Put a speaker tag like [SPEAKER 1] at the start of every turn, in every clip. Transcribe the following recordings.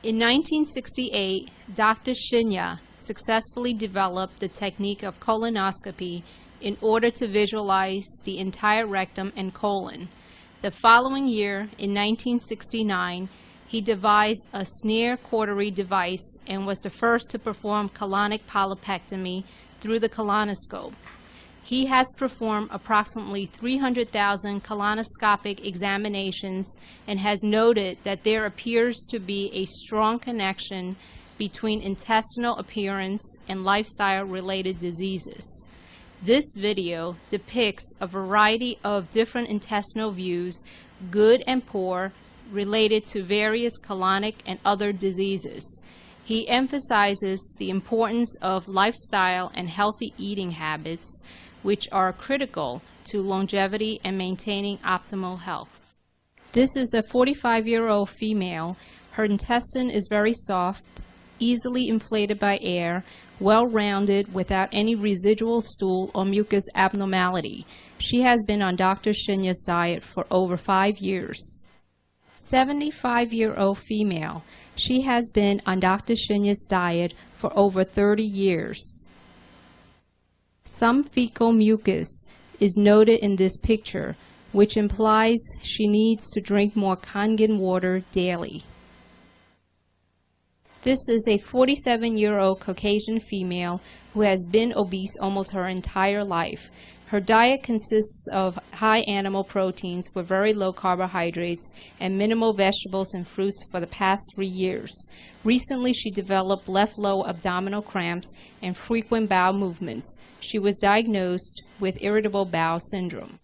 [SPEAKER 1] In 1968, Dr. Shinya successfully developed the technique of colonoscopy in order to visualize the entire rectum and colon. The following year, in 1969, he devised a snare cautery device and was the first to perform colonic polypectomy through the colonoscope. He has performed approximately 300,000 colonoscopic examinations and has noted that there appears to be a strong connection between intestinal appearance and lifestyle-related diseases. This video depicts a variety of different intestinal views, good and poor, related to various colonic and other diseases. He emphasizes the importance of lifestyle and healthy eating habits, which are critical to longevity and maintaining optimal health. This is a 45-year-old female. Her intestine is very soft, easily inflated by air, well-rounded without any residual stool or mucus abnormality. She has been on Dr. Shinya's diet for over 5 years. 75-year-old female. She has been on Dr. Shinya's diet for over 30 years. Some fecal mucus is noted in this picture, which implies she needs to drink more Kangen water daily. This is a 47-year-old Caucasian female who has been obese almost her entire life. Her diet consists of high animal proteins with very low carbohydrates and minimal vegetables and fruits for the past 3 years. Recently, she developed left-low abdominal cramps and frequent bowel movements. She was diagnosed with irritable bowel syndrome.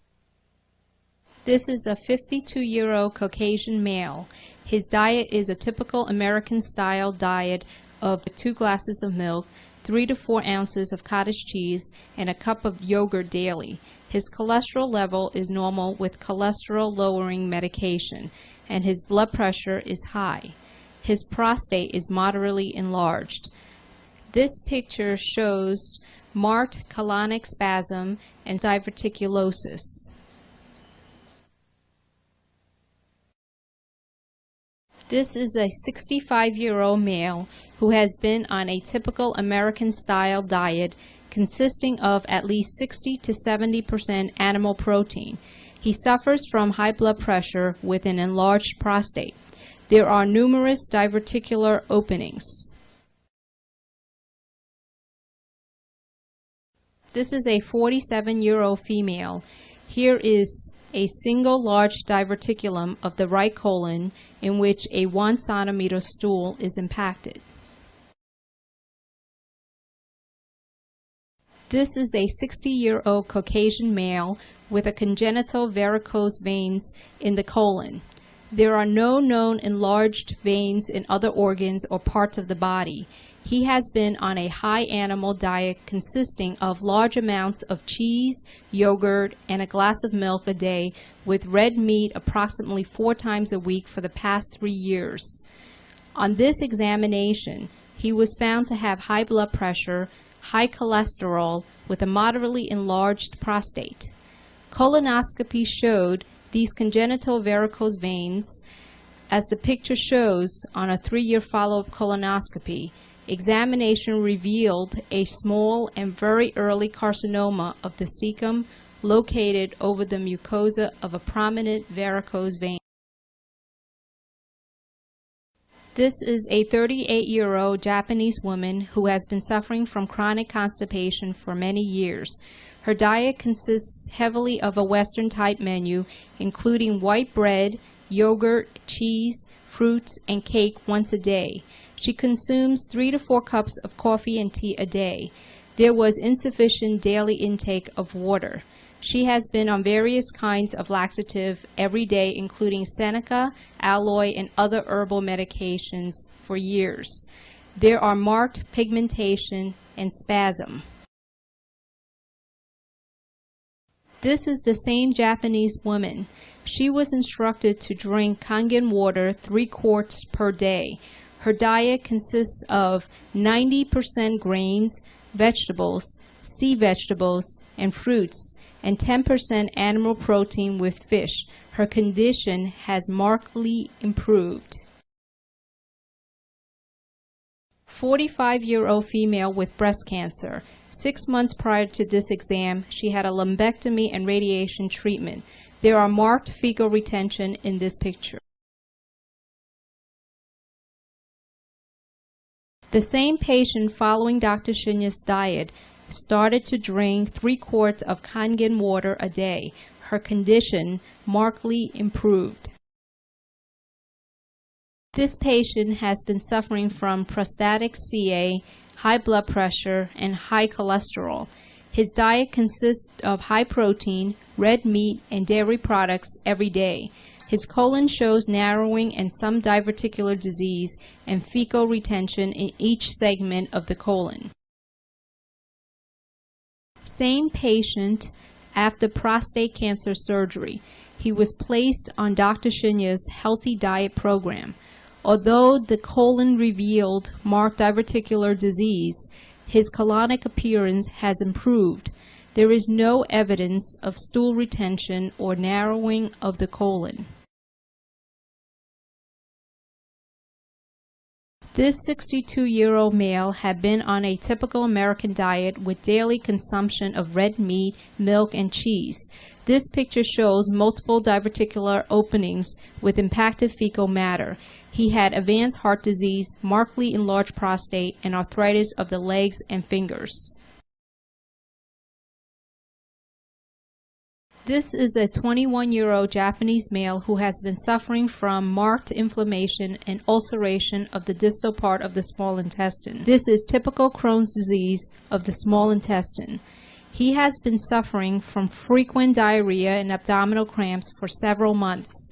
[SPEAKER 1] This is a 52-year-old Caucasian male. His diet is a typical American-style diet of 2 glasses of milk, 3 to 4 ounces of cottage cheese, and a cup of yogurt daily. His cholesterol level is normal with cholesterol-lowering medication, and his blood pressure is high. His prostate is moderately enlarged. This picture shows marked colonic spasm and diverticulosis. This is a 65-year-old male who has been on a typical American-style diet consisting of at least 60 to 70% animal protein. He suffers from high blood pressure with an enlarged prostate. There are numerous diverticular openings. This is a 47-year-old female. Here is a single large diverticulum of the right colon in which a 1 centimeter stool is impacted. This is a 60-year-old Caucasian male with a congenital varicose veins in the colon. There are no known enlarged veins in other organs or parts of the body. He has been on a high animal diet consisting of large amounts of cheese, yogurt, and a glass of milk a day, with red meat approximately 4 times a week for the past 3 years. On this examination, he was found to have high blood pressure, high cholesterol, with a moderately enlarged prostate. Colonoscopy showed these congenital varicose veins, as the picture shows on a 3-year follow-up colonoscopy. Examination revealed a small and very early carcinoma of the cecum located over the mucosa of a prominent varicose vein. This is a 38-year-old Japanese woman who has been suffering from chronic constipation for many years. Her diet consists heavily of a Western-type menu, including white bread, yogurt, cheese, fruits, and cake once a day. She consumes 3 to 4 cups of coffee and tea a day. There was insufficient daily intake of water. She has been on various kinds of laxative every day, including Seneca, aloe, and other herbal medications for years. There are marked pigmentation and spasm. This is the same Japanese woman. She was instructed to drink Kangen water 3 quarts per day. Her diet consists of 90% grains, vegetables, sea vegetables, and fruits, and 10% animal protein with fish. Her condition has markedly improved. 45-year-old female with breast cancer. 6 months prior to this exam, she had a lumpectomy and radiation treatment. There are marked fecal retention in this picture. The same patient, following Dr. Shinya's diet, started to drink 3 quarts of Kangen water a day. Her condition markedly improved. This patient has been suffering from prostatic CA, high blood pressure, and high cholesterol. His diet consists of high protein, red meat, and dairy products every day. His colon shows narrowing and some diverticular disease and fecal retention in each segment of the colon. Same patient after prostate cancer surgery. He was placed on Dr. Shinya's healthy diet program. Although the colon revealed marked diverticular disease, his colonic appearance has improved. There is no evidence of stool retention or narrowing of the colon. This 62-year-old male had been on a typical American diet with daily consumption of red meat, milk, and cheese. This picture shows multiple diverticular openings with impacted fecal matter. He had advanced heart disease, markedly enlarged prostate, and arthritis of the legs and fingers. This is a 21-year-old Japanese male who has been suffering from marked inflammation and ulceration of the distal part of the small intestine. This is typical Crohn's disease of the small intestine. He has been suffering from frequent diarrhea and abdominal cramps for several months.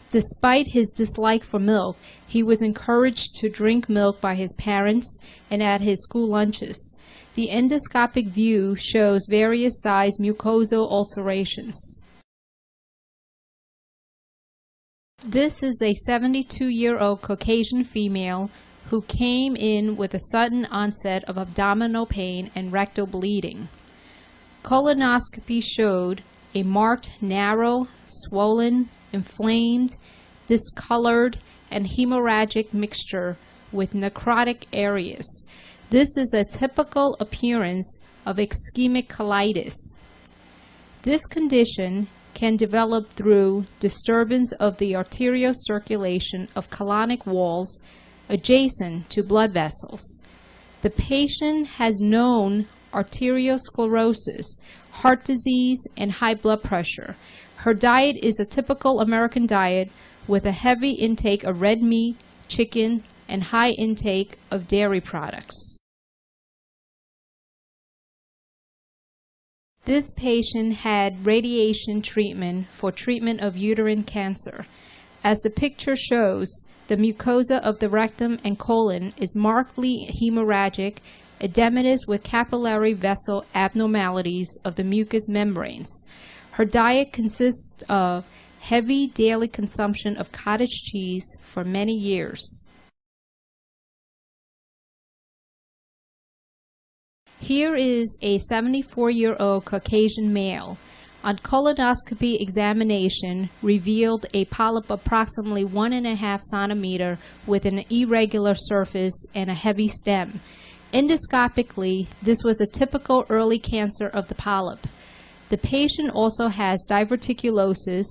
[SPEAKER 1] Despite his dislike for milk, he was encouraged to drink milk by his parents and at his school lunches. The endoscopic view shows various size mucosal ulcerations. This is a 72-year-old Caucasian female who came in with a sudden onset of abdominal pain and rectal bleeding. Colonoscopy showed a marked narrow, swollen, inflamed, discolored, and hemorrhagic mixture with necrotic areas. This is a typical appearance of ischemic colitis. This condition can develop through disturbance of the arterial circulation of colonic walls adjacent to blood vessels. The patient has known arteriosclerosis, heart disease, and high blood pressure. Her diet is a typical American diet with a heavy intake of red meat, chicken, and high intake of dairy products. This patient had radiation treatment for treatment of uterine cancer. As the picture shows, the mucosa of the rectum and colon is markedly hemorrhagic, edematous with capillary vessel abnormalities of the mucous membranes. Her diet consists of heavy daily consumption of cottage cheese for many years. Here is a 74-year-old Caucasian male. On colonoscopy examination revealed a polyp approximately 1.5 centimeters with an irregular surface and a heavy stem. Endoscopically, this was a typical early cancer of the polyp. The patient also has diverticulosis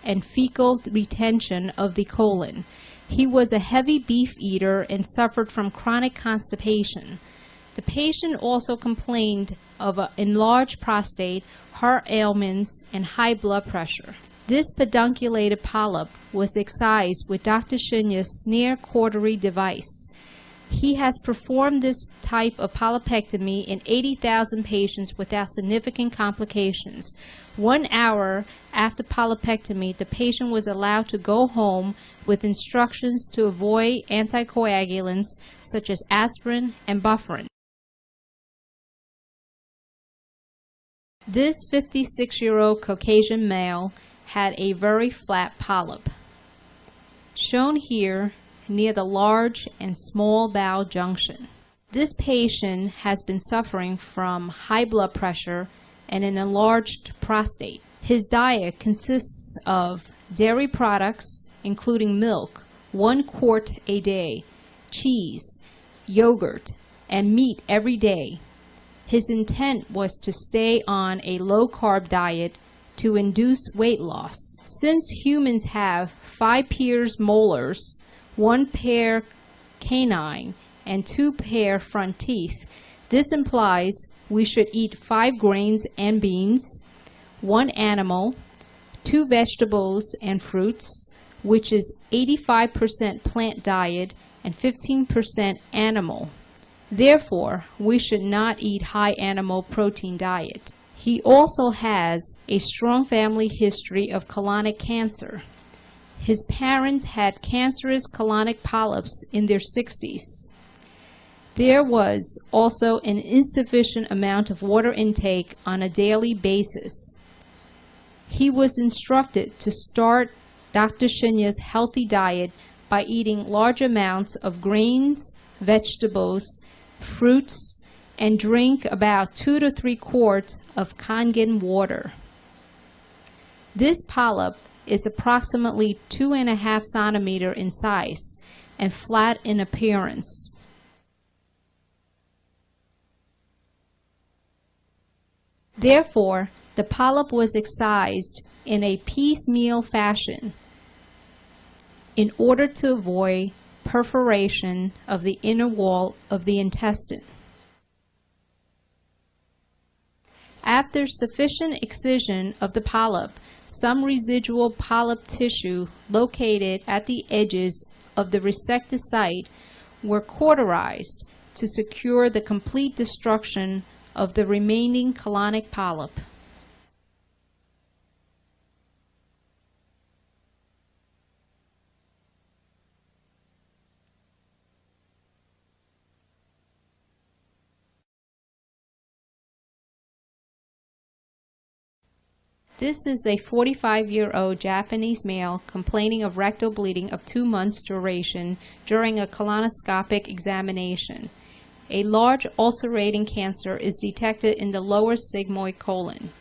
[SPEAKER 1] and fecal retention of the colon. He was a heavy beef eater and suffered from chronic constipation. The patient also complained of an enlarged prostate, heart ailments, and high blood pressure. This pedunculated polyp was excised with Dr. Shinya's snare cautery device. He has performed this type of polypectomy in 80,000 patients without significant complications. 1 hour after polypectomy, the patient was allowed to go home with instructions to avoid anticoagulants such as aspirin and bufferin. This 56-year-old Caucasian male had a very flat polyp, shown here near the large and small bowel junction. This patient has been suffering from high blood pressure and an enlarged prostate. His diet consists of dairy products, including milk, 1 quart a day, cheese, yogurt, and meat every day. His intent was to stay on a low-carb diet to induce weight loss. Since humans have 5 pairs molars, 1 pair canine, and 2 pair front teeth, this implies we should eat 5 grains and beans, 1 animal, 2 vegetables and fruits, which is 85% plant diet and 15% animal. Therefore, we should not eat high animal protein diet. He also has a strong family history of colonic cancer. His parents had cancerous colonic polyps in their 60s. There was also an insufficient amount of water intake on a daily basis. He was instructed to start Dr. Shinya's healthy diet by eating large amounts of grains, vegetables, fruits, and drink about 2 to 3 quarts of Kangen water. This polyp is approximately 2.5 centimeters in size and flat in appearance. Therefore, the polyp was excised in a piecemeal fashion in order to avoid perforation of the inner wall of the intestine. After sufficient excision of the polyp, some residual polyp tissue located at the edges of the resected site were cauterized to secure the complete destruction of the remaining colonic polyp. This is a 45-year-old Japanese male complaining of rectal bleeding of 2 months duration during a colonoscopic examination. A large ulcerating cancer is detected in the lower sigmoid colon.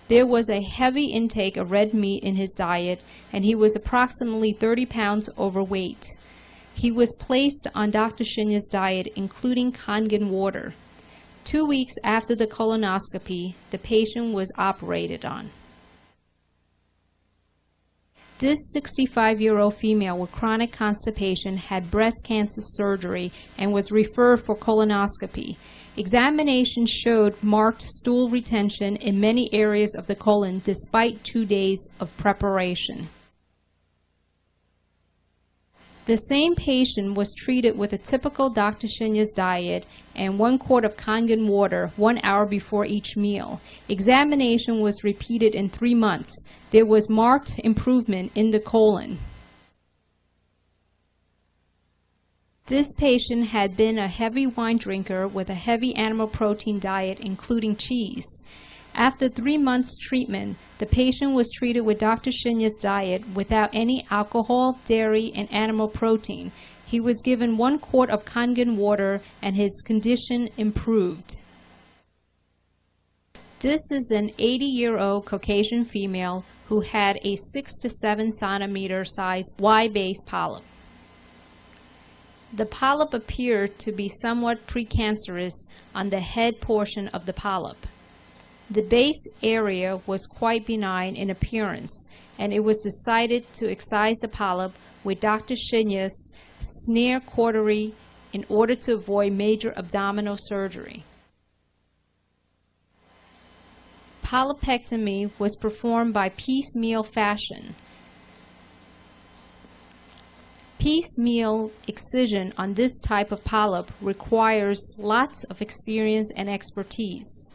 [SPEAKER 1] There was a heavy intake of red meat in his diet, and he was approximately 30 pounds overweight. He was placed on Dr. Shinya's diet, including Kangen water. 2 weeks after the colonoscopy, the patient was operated on. This 65-year-old female with chronic constipation had breast cancer surgery and was referred for colonoscopy. Examination showed marked stool retention in many areas of the colon despite 2 days of preparation. The same patient was treated with a typical Dr. Shinya's diet and 1 quart of Kangen water 1 hour before each meal. Examination was repeated in 3 months. There was marked improvement in the colon. This patient had been a heavy wine drinker with a heavy animal protein diet, including cheese. After 3 months treatment, the patient was treated with Dr. Shinya's diet without any alcohol, dairy, and animal protein. He was given 1 quart of Kangen water and his condition improved. This is an 80-year-old Caucasian female who had a 6 to 7 centimeter size Y-base polyp. The polyp appeared to be somewhat precancerous on the head portion of the polyp. The base area was quite benign in appearance, and it was decided to excise the polyp with Dr. Shinya's snare cautery in order to avoid major abdominal surgery. Polypectomy was performed by piecemeal fashion. Piecemeal excision on this type of polyp requires lots of experience and expertise.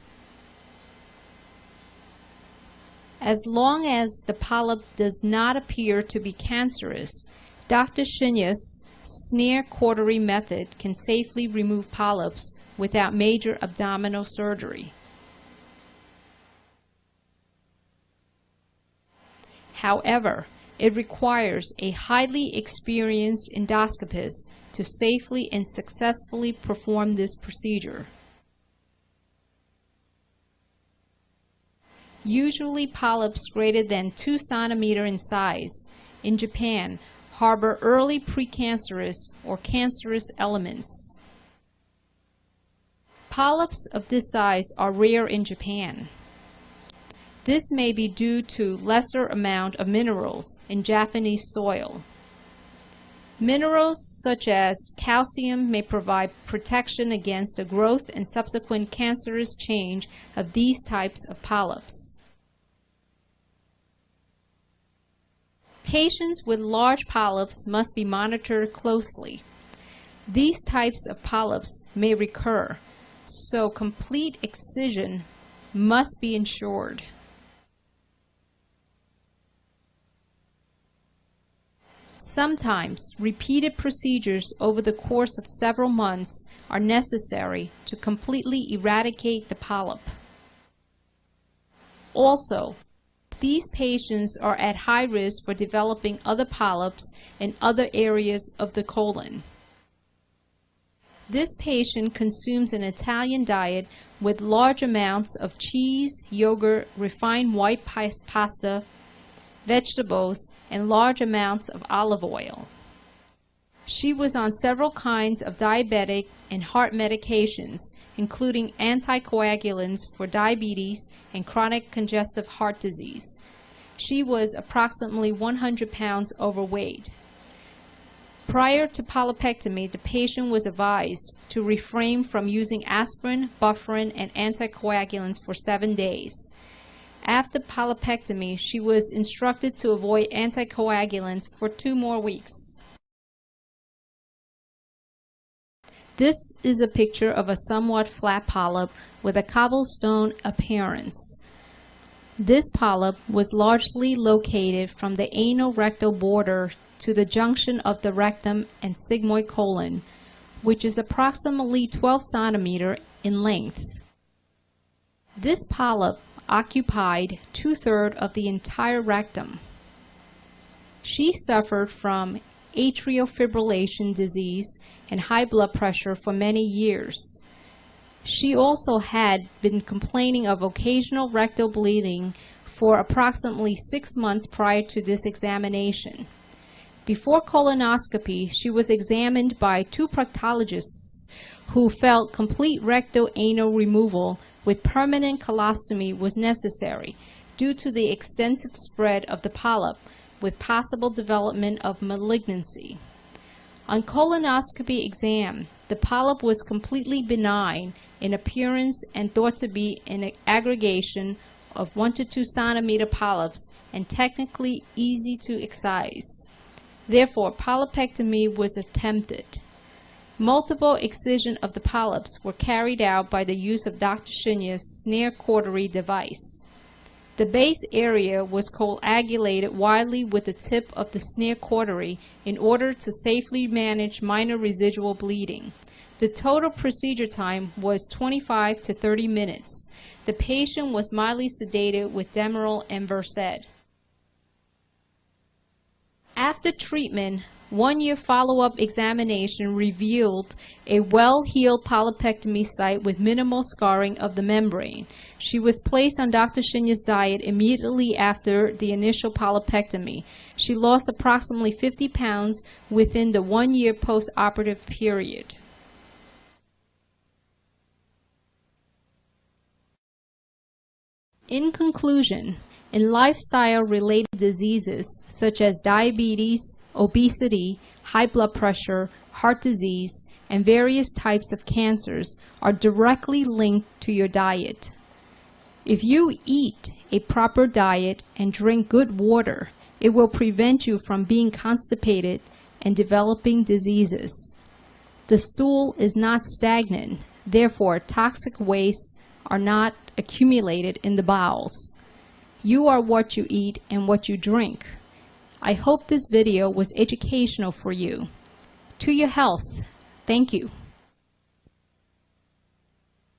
[SPEAKER 1] As long as the polyp does not appear to be cancerous, Dr. Shinya's snare cautery method can safely remove polyps without major abdominal surgery. However, it requires a highly experienced endoscopist to safely and successfully perform this procedure. Usually polyps greater than 2 centimeters in size in Japan harbor early precancerous or cancerous elements. Polyps of this size are rare in Japan. This may be due to lesser amount of minerals in Japanese soil. Minerals such as calcium may provide protection against the growth and subsequent cancerous change of these types of polyps. Patients with large polyps must be monitored closely. These types of polyps may recur, so complete excision must be ensured. Sometimes, repeated procedures over the course of several months are necessary to completely eradicate the polyp. Also, these patients are at high risk for developing other polyps in other areas of the colon. This patient consumes an Italian diet with large amounts of cheese, yogurt, refined white pasta, vegetables, and large amounts of olive oil. She was on several kinds of diabetic and heart medications, including anticoagulants for diabetes and chronic congestive heart disease. She was approximately 100 pounds overweight. Prior to polypectomy, the patient was advised to refrain from using aspirin, bufferin, and anticoagulants for 7 days. After polypectomy, she was instructed to avoid anticoagulants for 2 more weeks. This is a picture of a somewhat flat polyp with a cobblestone appearance. This polyp was largely located from the anal-rectal border to the junction of the rectum and sigmoid colon, which is approximately 12 centimeters in length. This polyp occupied 2/3 of the entire rectum. She suffered from atrial fibrillation disease and high blood pressure for many years. She also had been complaining of occasional rectal bleeding for approximately 6 months prior to this examination. Before colonoscopy, she was examined by 2 proctologists who felt complete rectal anal removal with permanent colostomy was necessary due to the extensive spread of the polyp with possible development of malignancy. On colonoscopy exam, the polyp was completely benign in appearance and thought to be an aggregation of 1 to 2 centimeter polyps and technically easy to excise. Therefore, polypectomy was attempted. Multiple excision of the polyps were carried out by the use of Dr. Shinya's snare cautery device. The base area was coagulated widely with the tip of the snare cautery in order to safely manage minor residual bleeding. The total procedure time was 25 to 30 minutes. The patient was mildly sedated with Demerol and Versed. After treatment, 1-year follow-up examination revealed a well-healed polypectomy site with minimal scarring of the membrane. She was placed on Dr. Shinya's diet immediately after the initial polypectomy. She lost approximately 50 pounds within the 1-year post-operative period. In conclusion, in lifestyle-related diseases such as diabetes, obesity, high blood pressure, heart disease, and various types of cancers are directly linked to your diet. If you eat a proper diet and drink good water, it will prevent you from being constipated and developing diseases. The stool is not stagnant, therefore toxic wastes are not accumulated in the bowels. You are what you eat and what you drink. I hope this video was educational for you. To your health. Thank you.